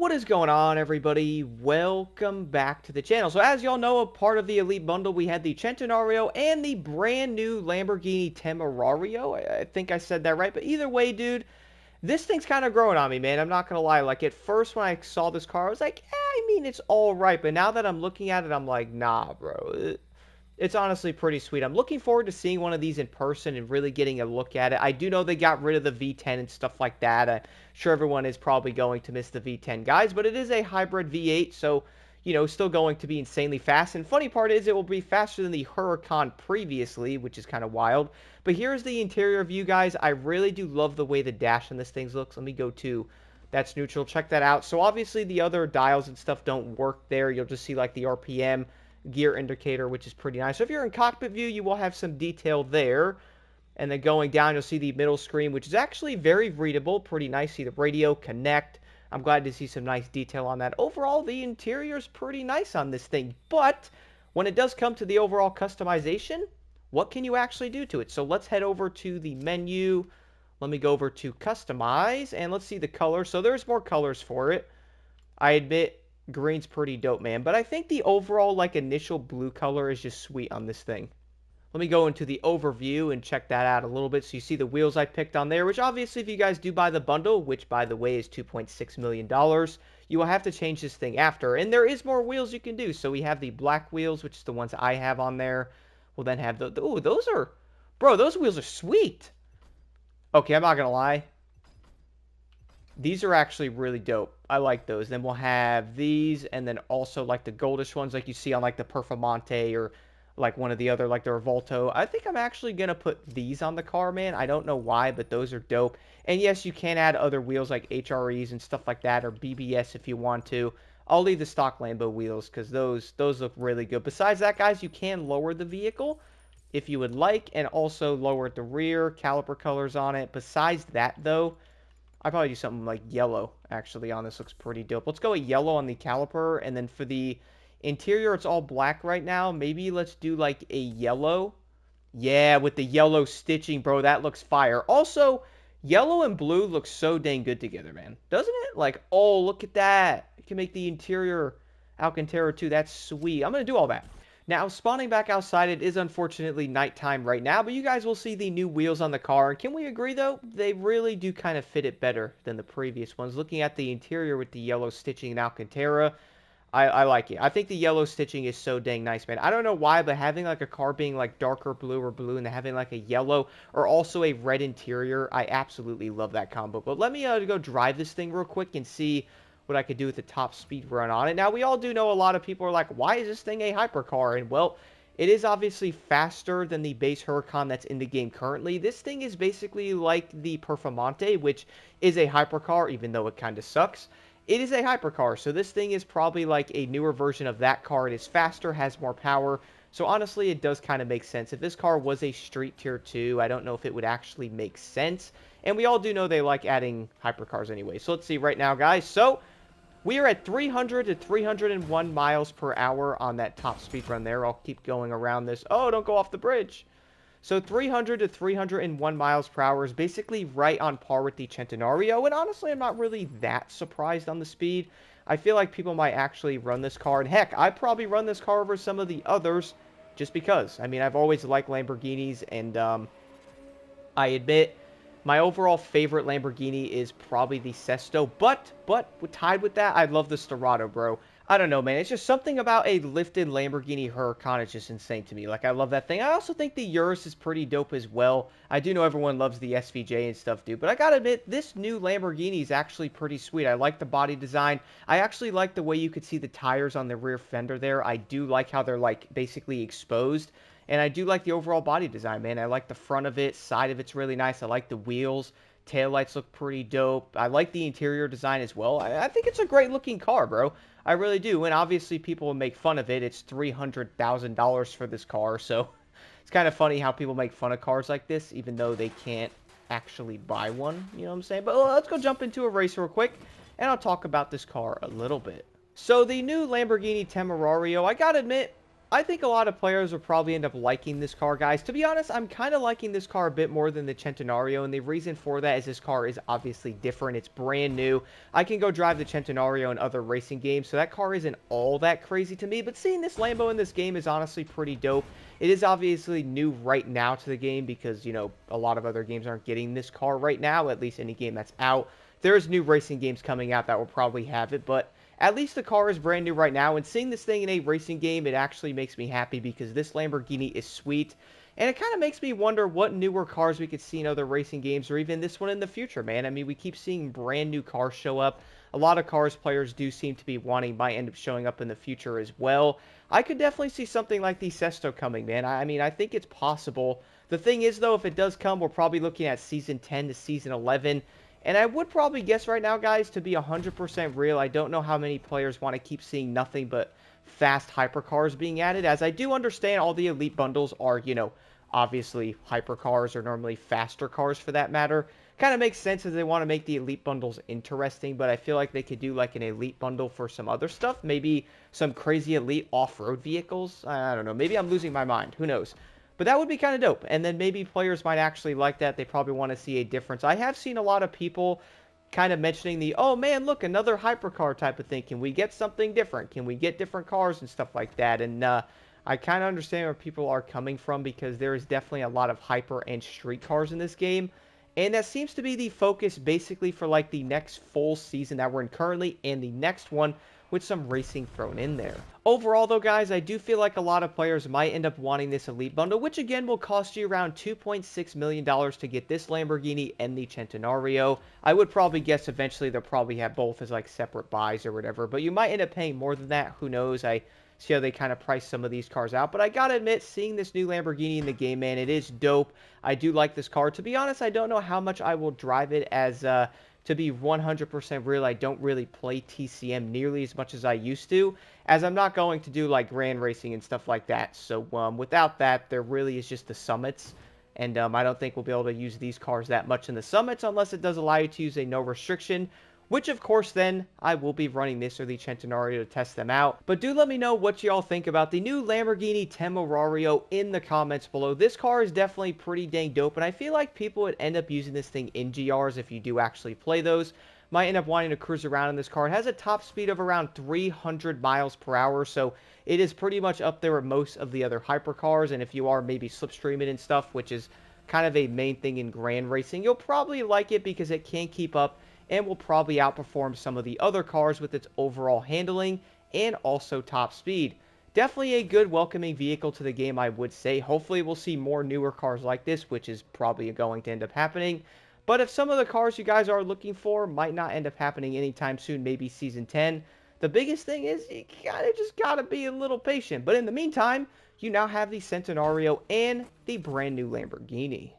What is going on, everybody? Welcome back to the channel. So as y'all know, a part of the Elite Bundle, we had the Centenario and the brand new Lamborghini Temerario. I think I said that right, but either way, dude, this thing's kind of growing on me, man. I'm not gonna lie. Like, at first when I saw this car, I was like, I mean, it's all right. But now that I'm looking at it, I'm like, nah, bro. It's honestly pretty sweet. I'm looking forward to seeing one of these in person and really getting a look at it. I do know they got rid of the V10 and stuff like that. I'm sure everyone is probably going to miss the V10 guys, but it is a hybrid V8, so, still going to be insanely fast. And funny part is it will be faster than the Huracan previously, which is kind of wild. But here's the interior view, guys. I really do love the way the dash on this thing looks. Let me go to that's neutral. Check that out. So obviously the other dials and stuff don't work there. You'll just see like the RPM gear indicator, which is pretty nice. So if you're in cockpit view, you will have some detail there. And then going down, you'll see the middle screen, which is actually very readable, pretty nice. See the radio connect. I'm glad to see some nice detail on that. Overall, the interior is pretty nice on this thing. But when it does come to the overall customization, what can you actually do to it? So let's head over to the menu. Let me go over to customize, and let's see the color. So there's more colors for it. I admit green's pretty dope, man. But I think the overall, like, initial blue color is just sweet on this thing. Let me go into the overview and check that out a little bit. So you see the wheels I picked on there, which obviously if you guys do buy the bundle, which by the way is $2.6 million, you will have to change this thing after. And there is more wheels you can do. So we have the black wheels, which is the ones I have on there. We'll then have the ooh, those are, bro, those wheels are sweet. Okay, I'm not going to lie. These are actually really dope. I like those. Then we'll have these, and then also like the goldish ones like you see on like the Performante or like one of the other, like the Revolto. I think I'm actually going to put these on the car, man. I don't know why, but those are dope. And yes, you can add other wheels like HREs and stuff like that, or BBS if you want to. I'll leave the stock Lambo wheels because those look really good. Besides that, guys, you can lower the vehicle if you would like, and also lower the rear caliper colors on it. Besides that, though, I'd probably do something like yellow, actually, on this. Looks pretty dope. Let's go with yellow on the caliper, and then for the interior, it's all black right now. Maybe let's do, like, a yellow. Yeah, with the yellow stitching, bro, that looks fire. Also, yellow and blue look so dang good together, man. Doesn't it? Like, oh, look at that. You can make the interior Alcantara, too. That's sweet. I'm going to do all that. Now, spawning back outside, it is unfortunately nighttime right now, but you guys will see the new wheels on the car. And can we agree, though? They really do kind of fit it better than the previous ones. Looking at the interior with the yellow stitching in Alcantara, I like it. I think the yellow stitching is so dang nice, man. I don't know why, but having like a car being like darker blue or blue and having like a yellow or also a red interior, I absolutely love that combo. But let me go drive this thing real quick and see what I could do with the top speed run on it. Now, we all do know a lot of people are like, why is this thing a hypercar? And, well, it is obviously faster than the base Huracan that's in the game currently. This thing is basically like the Performante, which is a hypercar, even though it kind of sucks. It is a hypercar, so this thing is probably like a newer version of that car. It is faster, has more power, so honestly, it does kind of make sense. If this car was a street tier 2, I don't know if it would actually make sense. And we all do know they like adding hypercars anyway. So let's see right now, guys. So we are at 300 to 301 miles per hour on that top speed run there. I'll keep going around this. Oh, don't go off the bridge. So 300 to 301 miles per hour is basically right on par with the Centenario. And honestly, I'm not really that surprised on the speed. I feel like people might actually run this car. And heck, I'd probably run this car over some of the others just because. I mean, I've always liked Lamborghinis, and I admit my overall favorite Lamborghini is probably the Sesto, but tied with that, I love the Storado, bro. I don't know, man. It's just something about a lifted Lamborghini Huracan is just insane to me. Like, I love that thing. I also think the Urus is pretty dope as well. I do know everyone loves the SVJ and stuff, dude, but I gotta admit, this new Lamborghini is actually pretty sweet. I like the body design. I actually like the way you could see the tires on the rear fender there. I do like how they're, like, basically exposed. And I do like the overall body design, man. I like the front of it. Side of it's really nice. I like the wheels. Taillights look pretty dope. I like the interior design as well. I think it's a great looking car, bro. I really do. And obviously people will make fun of it. It's $300,000 for this car. So it's kind of funny how people make fun of cars like this, even though they can't actually buy one. You know what I'm saying? But let's go jump into a race real quick, and I'll talk about this car a little bit. So the new Lamborghini Temerario, I gotta admit, I think a lot of players will probably end up liking this car, guys. To be honest, I'm kind of liking this car a bit more than the Centenario, and the reason for that is this car is obviously different. It's brand new. I can go drive the Centenario in other racing games, so that car isn't all that crazy to me, but seeing this Lambo in this game is honestly pretty dope. It is obviously new right now to the game because, you know, a lot of other games aren't getting this car right now, at least any game that's out. There's new racing games coming out that will probably have it, but at least the car is brand new right now, and seeing this thing in a racing game, it actually makes me happy because this Lamborghini is sweet, and it kind of makes me wonder what newer cars we could see in other racing games, or even this one in the future, man. I mean, we keep seeing brand new cars show up. A lot of cars players do seem to be wanting might end up showing up in the future as well. I could definitely see something like the Sesto coming, man. I mean, I think it's possible. The thing is, though, if it does come, we're probably looking at Season 10 to Season 11. And I would probably guess right now, guys, to be 100% real, I don't know how many players want to keep seeing nothing but fast hypercars being added, as I do understand all the elite bundles are, you know, obviously hypercars or normally faster cars for that matter. Kind of makes sense as they want to make the elite bundles interesting, but I feel like they could do like an elite bundle for some other stuff. Maybe some crazy elite off-road vehicles. I don't know. Maybe I'm losing my mind. Who knows? But that would be kind of dope. And then maybe players might actually like that. They probably want to see a difference. I have seen a lot of people kind of mentioning the, oh man, look, another hypercar type of thing. Can we get something different? Can we get different cars and stuff like that? And I kind of understand where people are coming from because there is definitely a lot of hyper and street cars in this game. And that seems to be the focus basically for like the next full season that we're in currently and the next one with some racing thrown in there. Overall though, guys, I do feel like a lot of players might end up wanting this elite bundle, which again will cost you around $2.6 million to get this Lamborghini and the Centenario. I would probably guess eventually they'll probably have both as like separate buys or whatever, but you might end up paying more than that. Who knows? I see how they kind of price some of these cars out. But I gotta admit, seeing this new Lamborghini in the game, man, it is dope. I do like this car. To be honest, I don't know how much I will drive it as, to be 100% real, I don't really play TCM nearly as much as I used to, as I'm not going to do like grand racing and stuff like that. So without that, there really is just the summits. And I don't think we'll be able to use these cars that much in the summits unless it does allow you to use a no restriction, which of course then I will be running this or the Centenario to test them out. But do let me know what y'all think about the new Lamborghini Temerario in the comments below. This car is definitely pretty dang dope, and I feel like people would end up using this thing in GRs if you do actually play those. Might end up wanting to cruise around in this car. It has a top speed of around 300 miles per hour, so it is pretty much up there with most of the other hypercars, and if you are maybe slipstreaming and stuff, which is kind of a main thing in grand racing, you'll probably like it because it can keep up and will probably outperform some of the other cars with its overall handling and also top speed. Definitely a good welcoming vehicle to the game, I would say. Hopefully we'll see more newer cars like this, which is probably going to end up happening. But if some of the cars you guys are looking for might not end up happening anytime soon, maybe Season 10, the biggest thing is you just gotta be a little patient. But in the meantime, you now have the Centenario and the brand new Lamborghini.